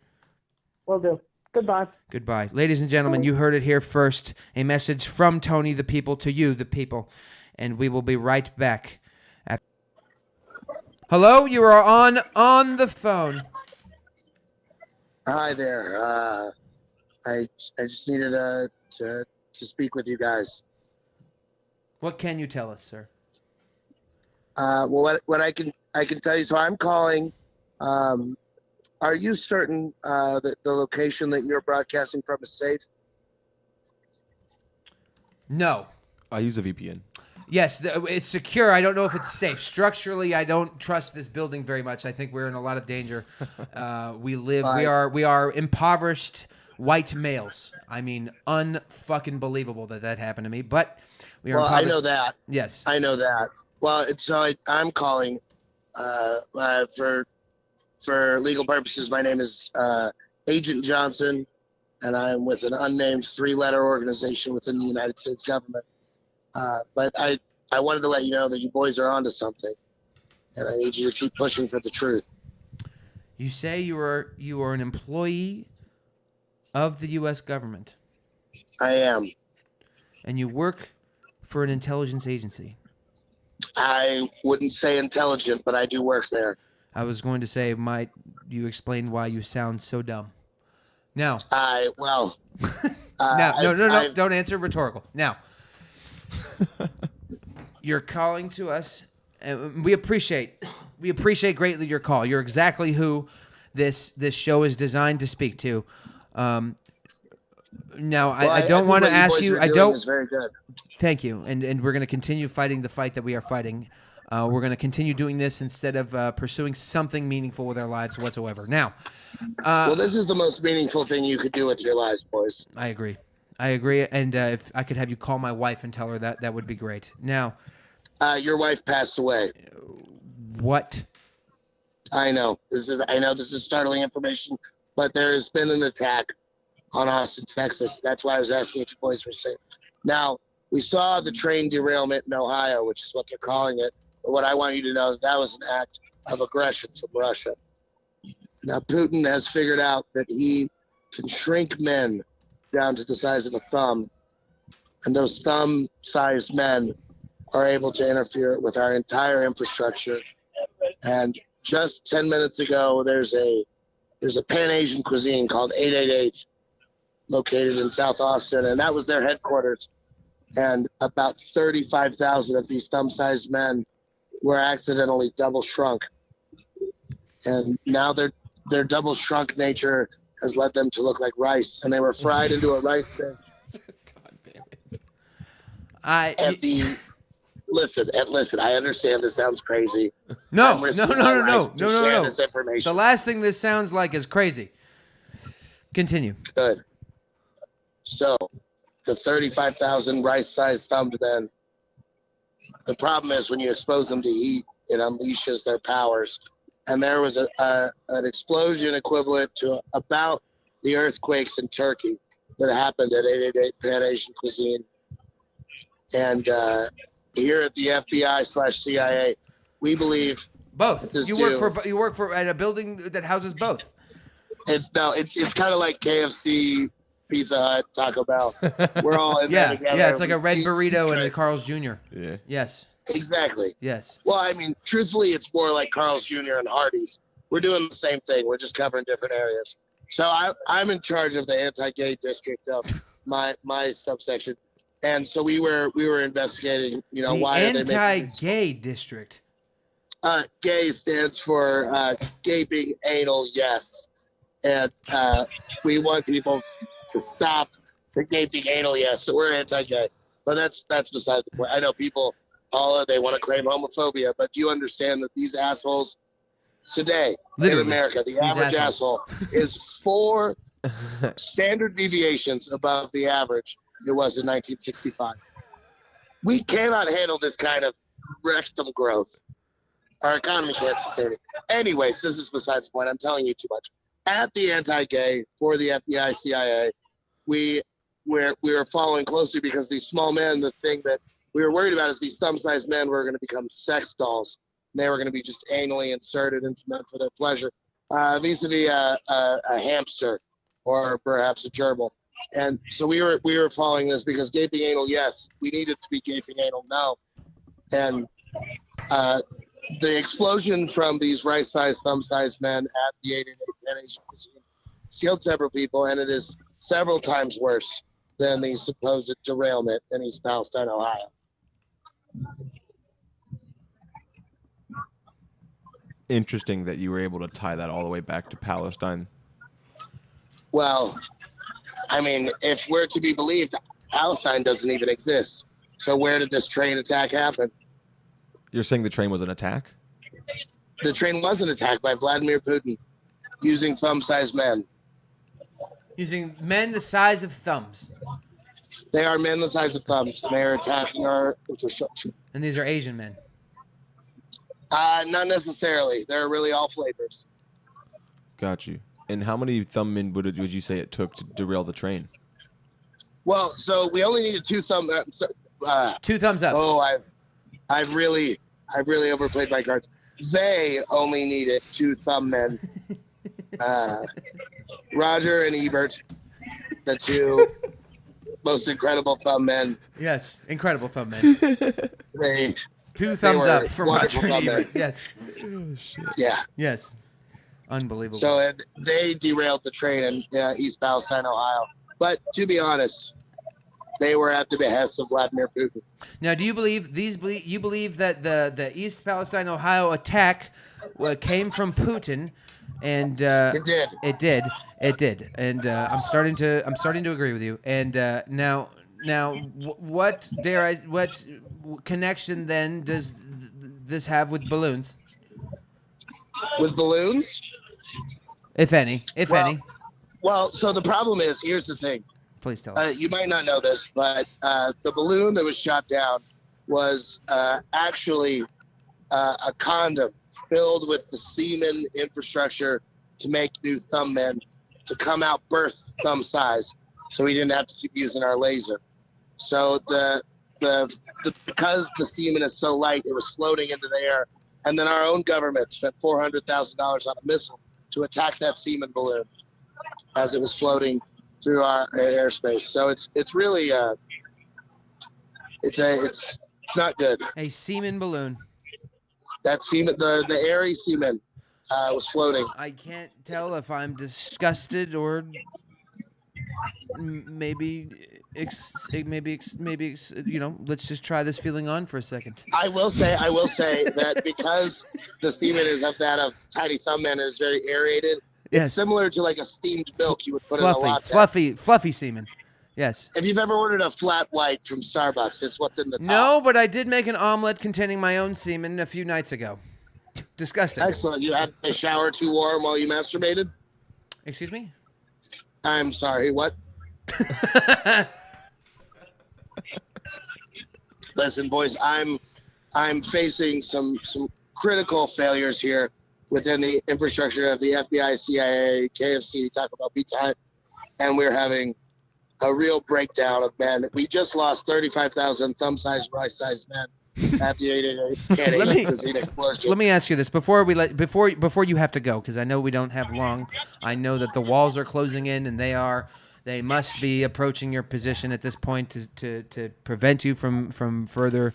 Will do. Goodbye. Goodbye. Ladies and gentlemen, you heard it here first. A message from Tony the people to you, the people. And we will be right back. Hello, you are on the phone. Hi there. I just needed to speak with you guys. What can you tell us, sir? Well, what I can tell you. So I'm calling. Are you certain that the location that you're broadcasting from is safe? No. I use a VPN. Yes, it's secure. I don't know if it's safe. Structurally, I don't trust this building very much. I think we're in a lot of danger. We are impoverished white males. I mean, unfucking believable that happened to me. But we are. Well, I know that. Yes, I know that. Well, I'm calling for legal purposes. My name is Agent Johnson, and I'm with an unnamed 3-letter organization within the United States government. But I wanted to let you know that you boys are onto something, and I need you to keep pushing for the truth. You say you are an employee of the U.S. government. I am. And you work for an intelligence agency. I wouldn't say intelligent, but I do work there. I was going to say, might you explain why you sound so dumb? Now. No, don't answer rhetorical. Now. You're calling to us, and we appreciate greatly your call. You're exactly who this show is designed to speak to. I don't want to ask you. I don't. Is very good. Thank you, and we're going to continue fighting the fight that we are fighting. We're going to continue doing this instead of pursuing something meaningful with our lives whatsoever. Now, well, this is the most meaningful thing you could do with your lives, boys. I agree, and if I could have you call my wife and tell her that would be great. Now, your wife passed away. What? I know this is startling information, but there has been an attack on Austin, Texas. That's why I was asking if you boys were safe. Now, we saw the train derailment in Ohio, which is what they're calling it. But what I want you to know is that was an act of aggression from Russia. Now, Putin has figured out that he can shrink men down to the size of a thumb, and those thumb-sized men are able to interfere with our entire infrastructure. And just 10 minutes ago, there's a Pan-Asian cuisine called 888 located in South Austin, and that was their headquarters. And about 35,000 of these thumb-sized men were accidentally double shrunk. And now their double shrunk nature has led them to look like rice, and they were fried into a rice dish. God damn it. Listen, I understand this sounds crazy. No. This information. The last thing this sounds like is crazy. Continue. Good. So, the 35,000 rice-sized thumbed men, the problem is when you expose them to heat, it unleashes their powers. And there was an explosion equivalent to about the earthquakes in Turkey that happened at 888 Pan-Asian Cuisine. And here at the FBI/CIA, we believe both. You work for at a building that houses both. It's kind of like KFC, Pizza Hut, Taco Bell. We're all in there together. Yeah, it's like a red burrito and a Carl's Jr. Yeah. Yes. Exactly. Yes. Well, I mean, truthfully, it's more like Carl's Jr. and Hardee's. we're doing the same thing. We're just covering different areas. So I'm in charge of the anti-gay district of my subsection, and so we were investigating. You know, the why anti-gay district. Gay stands for gaping anal yes, and we want people to stop the gaping anal yes. So we're anti-gay, but that's beside the point. I know people they want to claim homophobia, but do you understand that these assholes today in America, the average asshole is 4 standard deviations above the average it was in 1965. We cannot handle this kind of rectum growth. Our economy can't sustain it. Anyways, this is besides the point. I'm telling you too much. At the anti-gay for the FBI, CIA, we were following closely because these small men, the thing that we were worried about is these thumb-sized men were going to become sex dolls. They were going to be just anally inserted into men for their pleasure, vis-a-vis a hamster or perhaps a gerbil. And so we were following this because gaping anal, yes, we needed to be gaping anal, no. And the explosion from these right-sized, thumb-sized men at the 888 Asian Cuisine killed several people, and it is several times worse than the supposed derailment in East Palestine, Ohio. Interesting that you were able to tie that all the way back to Palestine. Well, I mean, if we're to be believed, Palestine doesn't even exist. So where did this train attack happen? You're saying the train was an attack? The train was an attack by Vladimir Putin using thumb-sized men. Using men the size of thumbs. They are men the size of thumbs, and they are attacking our infrastructure. And these are Asian men? Not necessarily. They're really all flavors. Got you. And how many thumb men would you say it took to derail the train? Well, so we only needed 2 thumbs. 2 thumbs up. Oh, I've really overplayed my cards. They only needed 2 thumb men. Roger and Ebert, the 2 most incredible thumb men. Yes, incredible thumb men. 2 thumbs up from Roger and Ebert. Yes. Oh, shit. Yeah. Yes. Unbelievable. So they derailed the train in East Palestine, Ohio. But to be honest, they were at the behest of Vladimir Putin. Now, do you believe you believe that the East Palestine, Ohio attack came from Putin? And it did. It did. And I'm starting to agree with you. And now, what connection then does this have with balloons? With balloons? If any. Well, so the problem is, here's the thing. Please tell us. You might not know this, but the balloon that was shot down was actually a condom filled with the semen infrastructure to make new thumb men to come out birth thumb size, so we didn't have to keep using our laser. So because the semen is so light, it was floating into the air, and then our own government spent $400,000 on a missile to attack that semen balloon as it was floating through our airspace. So it's really it's not good. A semen balloon. That semen, the airy semen, was floating. I can't tell if I'm disgusted or maybe you know. Let's just try this feeling on for a second. I will say that because the semen is of tiny thumb men, is very aerated. Yes. It's similar to like a steamed milk you would put in a latte. Fluffy semen. Yes. If you've ever ordered a flat white from Starbucks, it's what's in the top. No, but I did make an omelet containing my own semen a few nights ago. Disgusting. Excellent. You had a shower too warm while you masturbated? Excuse me? I'm sorry, what? Listen, boys, I'm facing some critical failures here within the infrastructure of the FBI, CIA, KFC, Taco Bell, Pizza Hut, and we're having a real breakdown of men. We just lost 35,000 thumb-sized, rice-sized men at the 888 Cuisine explosion. Let me ask you this before you have to go, because I know we don't have long. I know that the walls are closing in, and they must be approaching your position at this point to prevent you from further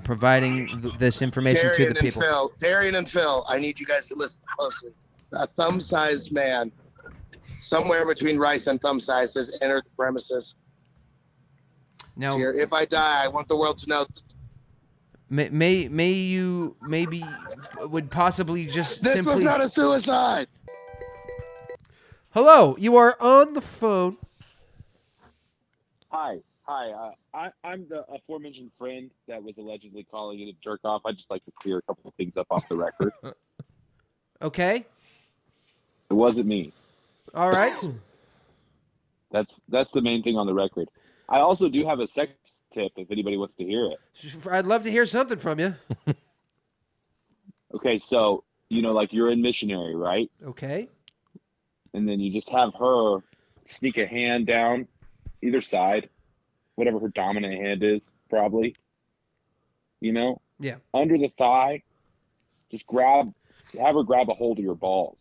providing this information to the people. Darian and Phil, I need you guys to listen closely. a thumb-sized man, somewhere between rice and thumb-sized, has entered the premises. Now, Here, if I die, I want the world to know. may you maybe would possibly just This simply. was not a suicide. Hello, you are on the phone. Hi. I'm the aforementioned friend that was allegedly calling you to jerk off. I'd just like to clear a couple of things up off the record. Okay. It wasn't me. All right. That's the main thing on the record. I also do have a sex tip if anybody wants to hear it. I'd love to hear something from you. Okay, so, like you're in missionary, right? Okay. And then you just have her sneak a hand down either side, whatever her dominant hand is, probably. Yeah. Under the thigh, just have her grab a hold of your balls.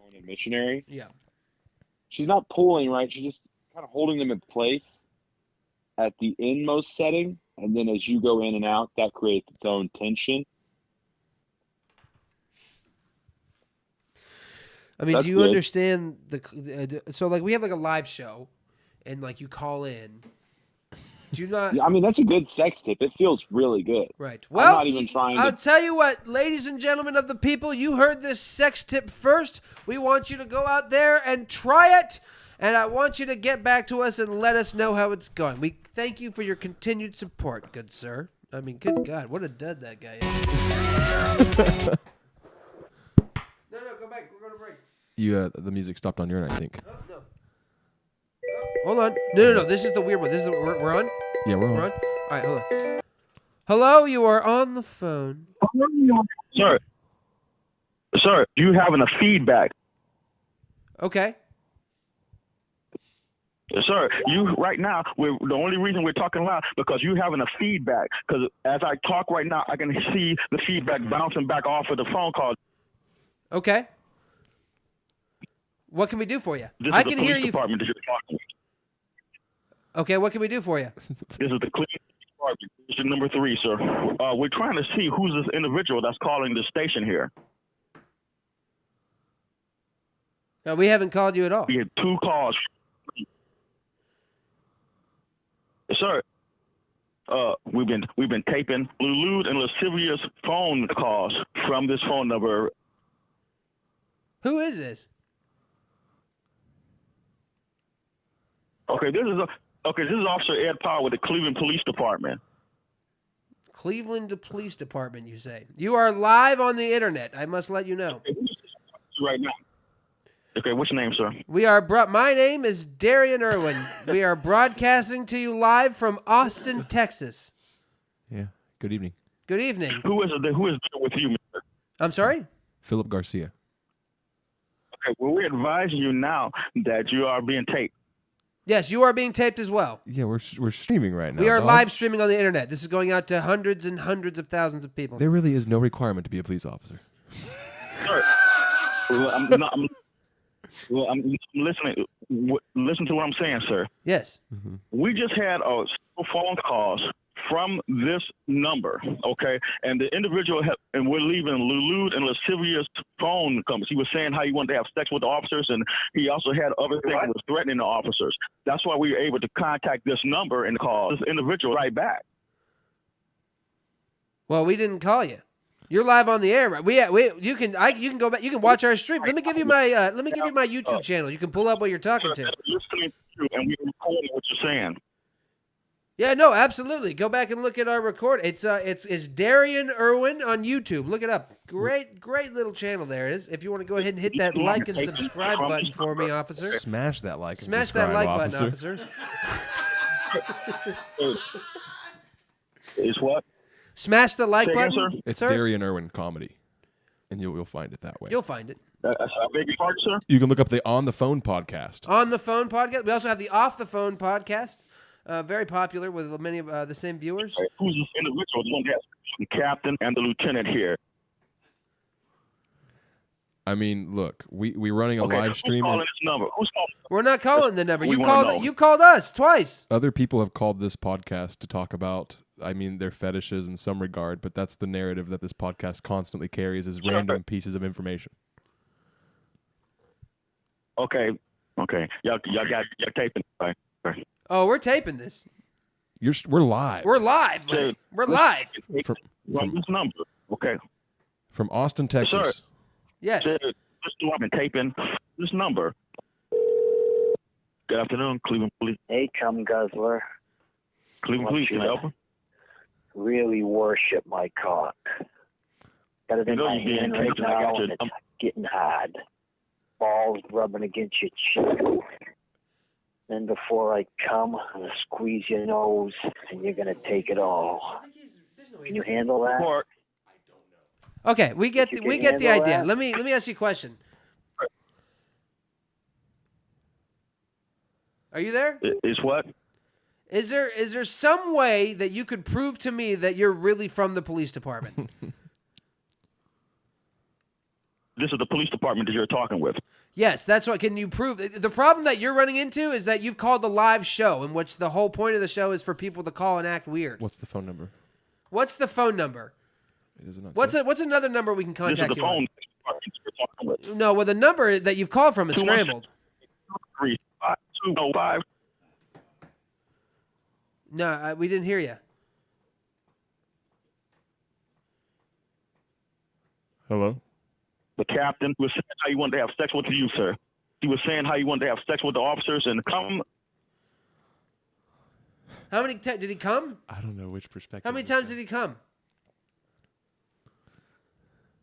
Going in missionary. Yeah. She's not pulling, right? She's just kind of holding them in place at the inmost setting. And then as you go in and out, that creates its own tension. I mean, That's do you good. understand so like we have like a live show and like you call in. Do you not? Yeah, I mean, that's a good sex tip. It feels really good. Right. Well, I'm not even trying I'll to... tell you what, ladies and gentlemen of the people, you heard this sex tip first. We want you to go out there and try it. And I want you to get back to us and let us know how it's going. We thank you for your continued support, good sir. I mean, good God, what a dud that guy is. No, go back. We're going to break. The music stopped on your end, I think. Oh, no. Hold on. No. This is the weird one. We're on? Yeah, we're on. All right, hold on. Hello, you are on the phone. Sir, you having a feedback. Okay. Sir, you right now, the only reason we're talking loud because you having a feedback. Because as I talk right now, I can see the feedback bouncing back off of the phone call. Okay. What can we do for you? I can hear you. Department that you're talking with. Okay, what can we do for you? This is the Cleveland Department. This is number 3, sir. We're trying to see who's this individual that's calling the station here. We haven't called you at all. We had 2 calls. Sir, we've been taping lewd and lascivious phone calls from this phone number. Who is this? Okay, this is Officer Ed Powell with the Cleveland Police Department. Cleveland Police Department, you say? You are live on the internet. I must let you know. Right now. Okay, what's your name, sir? My name is Darian Irwin. We are broadcasting to you live from Austin, Texas. Yeah. Good evening. Good evening. Who is there with you, mister? I'm sorry? Philip Garcia. Okay, well, we're advising you now that you are being taped. Yes, you are being taped as well. Yeah, we're streaming right now. We are dog. live streaming on the internet. This is going out to hundreds and hundreds of thousands of people. There really is no requirement to be a police officer. Sir, I'm listening. Listen to what I'm saying, sir. Yes. Mm-hmm. We just had phone calls from this number, okay? And the individual, and we're leaving lewd and lascivious phone numbers. He was saying how he wanted to have sex with the officers, and he also had other things that was threatening the officers. That's why we were able to contact this number and call this individual right back. Well, we didn't call you. You're live on the air, right? You can go back. You can watch our stream. Let me give you my YouTube channel. You can pull up what you're talking to. Listening to you, and we're recording what you're saying. Yeah, no, absolutely. Go back and look at our record. It's Darian Irwin on YouTube. Look it up. Great little channel there is. If you want to go ahead and hit that like and subscribe button for me, officer. Smash that like. Smash that like button, officer. Is what? Smash the like button. Sir? It's sir? Darian Irwin comedy, and you'll find it that way. You'll find it. I beg your pardon, sir? You can look up the On the Phone podcast. On the Phone podcast. We also have the Off the Phone podcast. Very popular with many of the same viewers. Who's this individual? The one that's the captain and the lieutenant here. I mean, look, we're running a live stream. Who's calling this number? Who's calling? We're not calling the number. We You wanna called. know. You called us twice. Other people have called this podcast to talk about, I mean, their fetishes in some regard, but that's the narrative that this podcast constantly carries is random pieces of information. Okay. Y'all taping. Right. Oh, we're taping this. We're live. We're live. Buddy. We're live. From this number. Okay. From Austin, Texas. Sir. Yes. This I've been taping this number. Good afternoon, Cleveland Police. Hey, cum guzzler. Cleveland Police, can you help him? Really worship my cock. Got it in my hand right now, and it's getting hard. Balls rubbing against your chin. Then before I come, I'm going to squeeze your nose, and you're going to take it all. Can you handle that? Okay, we get the idea. Let me ask you a question. Are you there? Is what? Is there some way that you could prove to me that you're really from the police department? This is the police department that you're talking with. Yes, that's what. Can you prove? The problem that you're running into is that you've called the live show, in which the whole point of the show is for people to call and act weird. What's the phone number? What's the phone number? What's another number we can contact this is the phone on? you're talking with. No, well, the number that you've called from is scrambled. 205. No, we didn't hear you. Hello? The captain was saying how you wanted to have sex with you, sir. He was saying how you wanted to have sex with the officers and come. How many times did he come? I don't know which perspective. How many times did he come?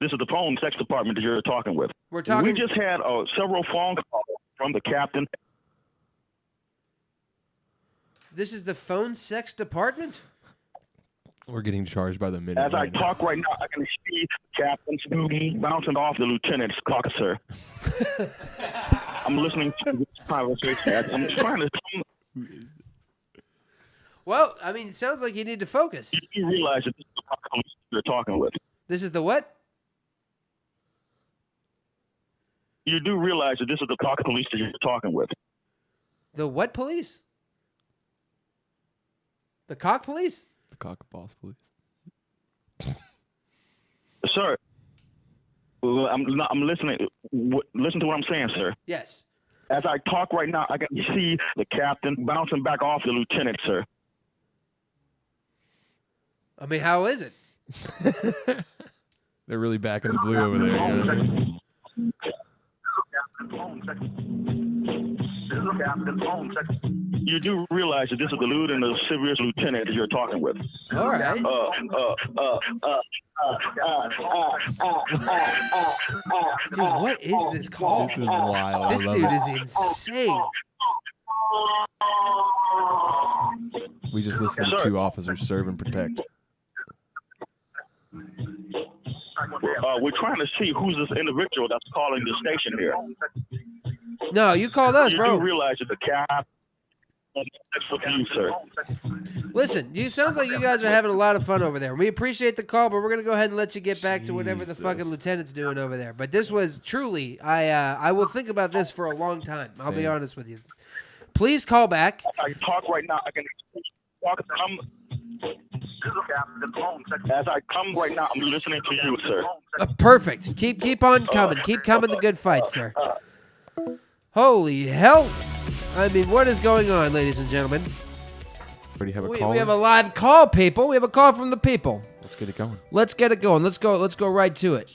This is the phone sex department that you're talking with. We're talking. We just had several phone calls from the captain. This is the phone sex department? We're getting charged by the minute. As I talk right now, I can see Captain Snooty bouncing off the lieutenant's cock, sir. I'm listening to this conversation. I'm trying to. Well, I mean, it sounds like you need to focus. You realize that this is the police you're talking with. This is the what? You do realize that this is the cock police that you're talking with. The what police? The cock police? The cock boss police. Sir, I'm listening. Listen to what I'm saying, sir. Yes. As I talk right now, I can see the captain bouncing back off the lieutenant, sir. I mean, how is it? They're really back in the blue over there. You know? You do realize that this is the lieutenant and the serious lieutenant that you're talking with. All right. Dude, what is this call? This is wild. This dude is insane. We just listened to two officers serve and protect. We're trying to see who's this individual that's calling the station here. No, you called us, bro. You do realize that the cap. That's with you, sir. Listen, you sounds like you guys are having a lot of fun over there. We appreciate the call, but we're gonna go ahead and let you get back to whatever the fucking lieutenant's doing over there. But this was truly, I will think about this for a long time. I'll be honest with you. Please call back. I talk right now. I can talk. As I come right now, I'm listening to you, sir. Perfect. Keep on coming. Keep coming the good fight, sir. Holy hell. I mean, what is going on, ladies and gentlemen? We have a call. We have a live call, people. We have a call from the people. Let's get it going. Let's get it going. Let's go right to it.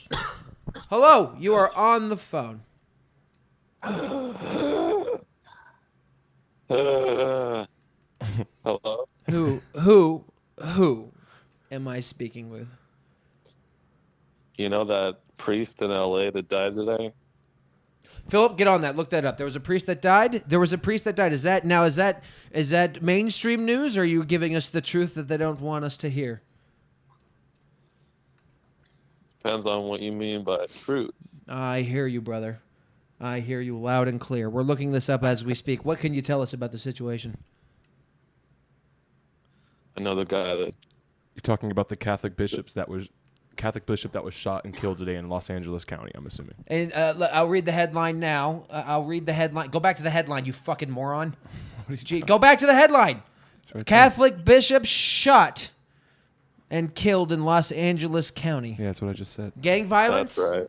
Hello, you are on the phone. Hello? Who am I speaking with? You know that priest in LA that died today? Philip, get on that. Look that up. There was a priest that died. Is that mainstream news, or are you giving us the truth that they don't want us to hear? Depends on what you mean by truth. I hear you, brother. I hear you loud and clear. We're looking this up as we speak. What can you tell us about the situation? Another guy that... You're talking about the Catholic bishop that was shot and killed today in Los Angeles County, I'm assuming. And I'll read the headline now. I'll read the headline. Go back to the headline, you fucking moron. Go back to the headline. Right, Catholic bishop shot and killed in Los Angeles County. Yeah, that's what I just said. Gang violence? That's right.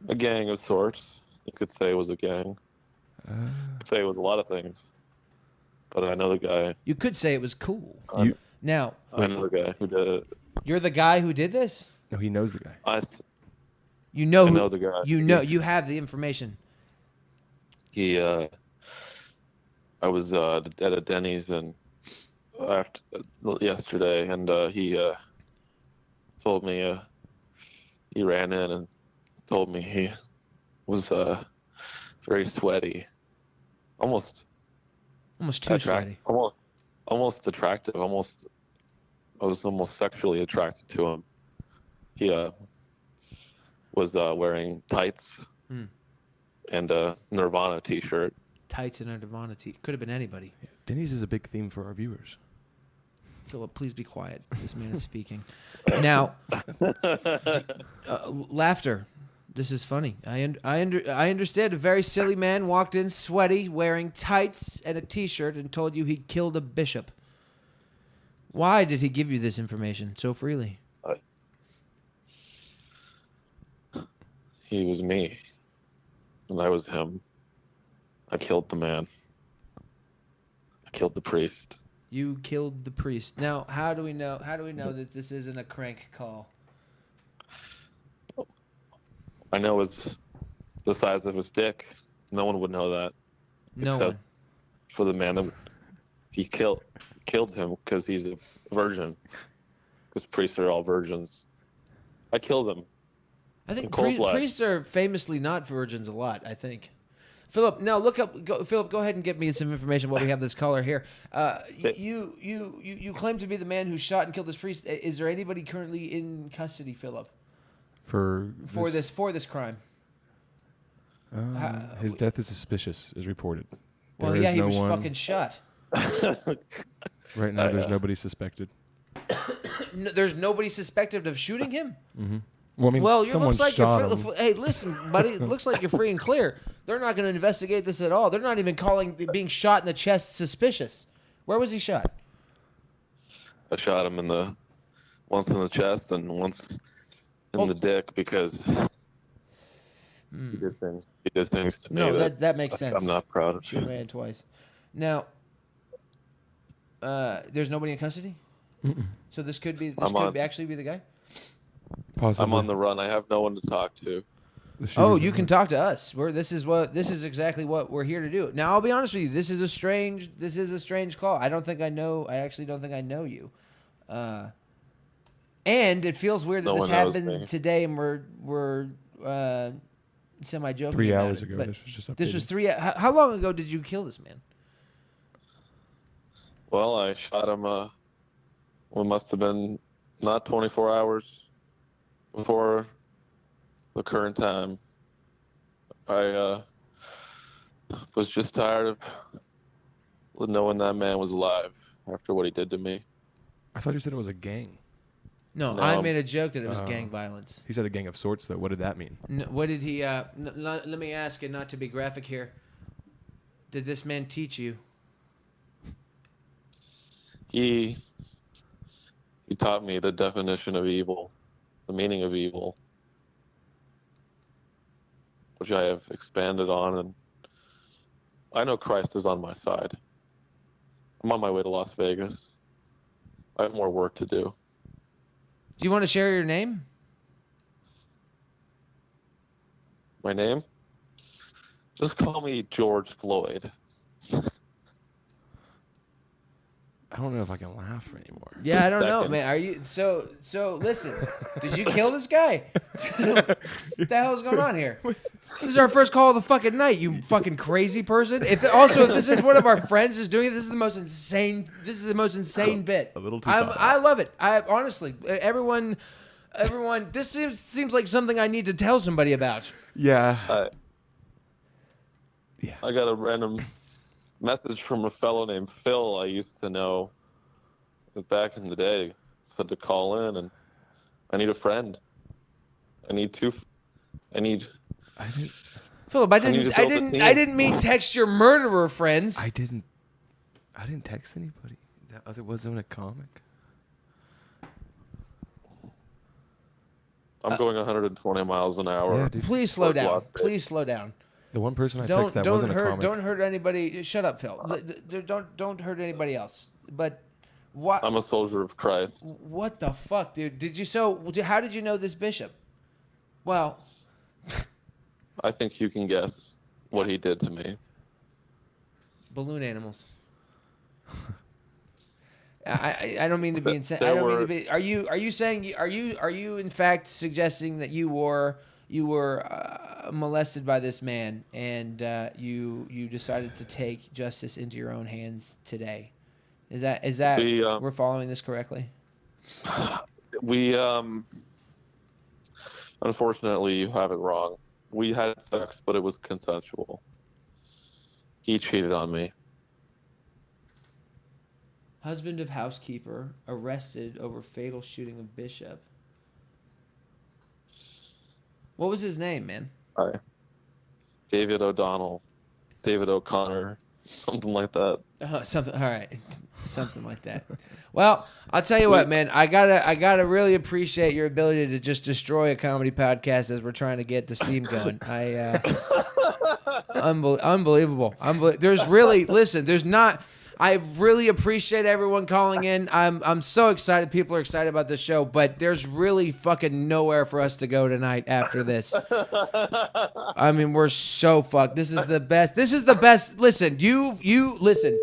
A gang of sorts. You could say it was a gang. You could say it was a lot of things. But I know the guy. You could say it was cool. Now, I know the guy who did it. You're the guy who did this? No, he knows the guy. I know the guy. You have the information. I was at a Denny's and yesterday, and he told me he ran in and told me he was very sweaty, almost too sweaty, almost attractive, I was almost sexually attracted to him. He was wearing tights and a Nirvana t-shirt. Tights and a Nirvana t-shirt. Could have been anybody. Yeah. Denny's is a big theme for our viewers. Philip, please be quiet. This man is speaking. Now, laughter. This is funny. I understand a very silly man walked in sweaty, wearing tights and a t-shirt and told you he killed a bishop. Why did he give you this information so freely? He was me, and I was him. I killed the man. I killed the priest. You killed the priest. Now, how do we know that this isn't a crank call? I know it's the size of his dick. No one would know that. No one. For the man that he killed him because he's a virgin. Because priests are all virgins. I killed him. I think priests are famously not virgins a lot, I think. Philip, now look up. Philip, go ahead and get me some information while we have this caller here. You claim to be the man who shot and killed this priest. Is there anybody currently in custody, Philip? For this crime? His death is suspicious, is reported. Well, yeah, he was fucking shot. Right now, there's nobody suspected. There's nobody suspected of shooting him? Mm-hmm. Well, it looks like hey, listen, buddy, it looks like you're free and clear. They're not going to investigate this at all. They're not even calling being shot in the chest suspicious. Where was he shot? I shot him once in the chest and once in the dick because he did things. He did things to me. No, that makes sense. I'm not proud of. Shoot a man twice. Now, there's nobody in custody. Mm-mm. So this could actually be the guy. Possibly. I'm on the run. I have no one to talk to. Oh, you can talk to us. This is exactly what we're here to do. Now, I'll be honest with you. This is a strange call. I actually don't think I know you. And it feels weird that this happened today, and we're semi-joking. 3 hours ago. This was just this was 3. How long ago did you kill this man? Well, I shot him. It must have been not 24 hours before the current time. I was just tired of knowing that man was alive after what he did to me. I thought you said it was a gang. No, I made a joke that it was gang violence. He said a gang of sorts, though. What did that mean? No, what did he... let me ask, and not to be graphic here. Did this man teach you? He taught me the definition of evil, the meaning of evil, which I have expanded on, and I know Christ is on my side. I'm on my way to Las Vegas. I have more work to do. Do you want to share your name? My name? Just call me George Floyd. I don't know if I can laugh anymore. Yeah, I don't know, man. Are you so listen, did you kill this guy? What the hell is going on here? This is our first call of the fucking night, you fucking crazy person. If this is one of our friends is doing it, this is the most insane bit. A little too I love it. I honestly, everyone this seems like something I need to tell somebody about. Yeah. Yeah. I got a random message from a fellow named Phil I used to know back in the day. Said to call in, and I need a friend. Philip, I didn't mean text your murderer friends. I didn't text anybody. That other wasn't a comic. I'm going 120 miles an hour. Yeah, dude. Please slow down. Please slow down. The one person I text that wasn't a comic. Don't hurt anybody. Shut up, Phil. Don't hurt anybody else. But what? I'm a soldier of Christ. What the fuck, dude? How did you know this bishop? Well, I think you can guess what he did to me. Balloon animals. I don't mean to be insane. I don't mean to be. Are you saying? Are you in fact suggesting that you were molested by this man and you decided to take justice into your own hands today? Is that we're following this correctly? We unfortunately you have it wrong. We had sex, but it was consensual. He cheated on me. Husband of housekeeper arrested over fatal shooting of bishop. What was his name, man? David O'Donnell, David O'Connor, something like that. Something. All right, something like that. Well, I'll tell you what, man. I gotta really appreciate your ability to just destroy a comedy podcast as we're trying to get the steam going. Unbelievable. There's really there's not. I really appreciate everyone calling in. I'm so excited. People are excited about this show, but there's really fucking nowhere for us to go tonight after this. I mean, we're so fucked. This is the best. Listen, you listen.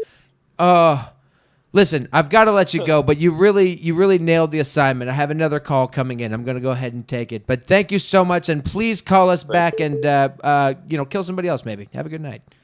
Listen, I've got to let you go, but you really nailed the assignment. I have another call coming in. I'm going to go ahead and take it. But thank you so much, and please call us back and kill somebody else maybe. Have a good night.